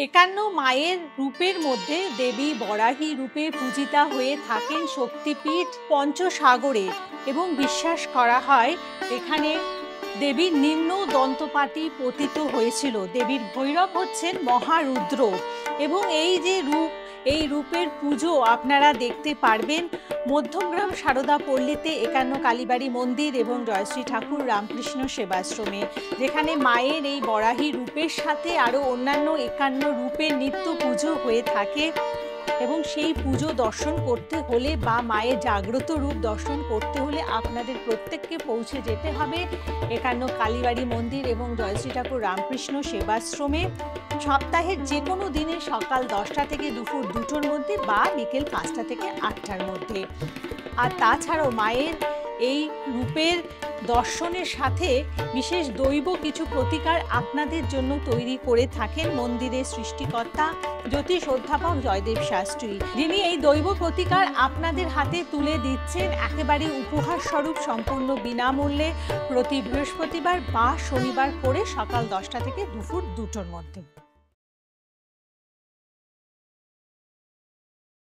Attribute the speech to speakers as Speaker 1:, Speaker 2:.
Speaker 1: একান্ন মায়ের রূপের মধ্যে দেবী বরাহী রূপে পূজিতা হয়ে থাকেন শক্তিপীঠ পঞ্চসাগরে এবং বিশ্বাস করা হয় এখানে দেবীর নিম্ন দন্তপাটি পতিত হয়েছিল। দেবীর ভৈরব হচ্ছেন মহারুদ্র এবং এই যে রূপ, এই রূপের পুজো আপনারা দেখতে পারবেন মধ্যমগ্রাম সারদা পল্লীতে একান্ন কালীবাড়ি মন্দির এবং জয়শ্রী ঠাকুর রামকৃষ্ণ সেবাশ্রমে, যেখানে মায়ের এই বরাহী রূপের সাথে আরও অন্যান্য একান্ন রূপের নিত্য পুজো হয়ে থাকে এবং সেই পুজো দর্শন করতে হলে বা মায়ের জাগ্রত রূপ দর্শন করতে হলে আপনাদের প্রত্যেককে পৌঁছে যেতে হবে একান্ন কালীবাড়ি মন্দির এবং জয়শ্রী ঠাকুর রামকৃষ্ণ সেবাশ্রমে সপ্তাহের যে কোনো দিনে সকাল 10টা থেকে দুপুর 2টোর মধ্যে বা বিকেল 5টা থেকে 8টার মধ্যে। আর তাছাড়াও মায়ের এই রূপের দর্শনের সাথে বিশেষ দৈব কিছু প্রতিকার আপনাদের জন্য তৈরি করে থাকেন মন্দিরের সৃষ্টিকর্তা জ্যোতিষ অধ্যাপক জয়দেব শাস্ত্রী, যিনি এই দৈব প্রতিকার আপনাদের হাতে তুলে দিচ্ছেন একেবারে উপহার স্বরূপ সম্পূর্ণ বিনামূল্যে প্রতি বৃহস্পতিবার বা শনিবার করে সকাল 10টা থেকে দুপুর 2টোর মধ্যে।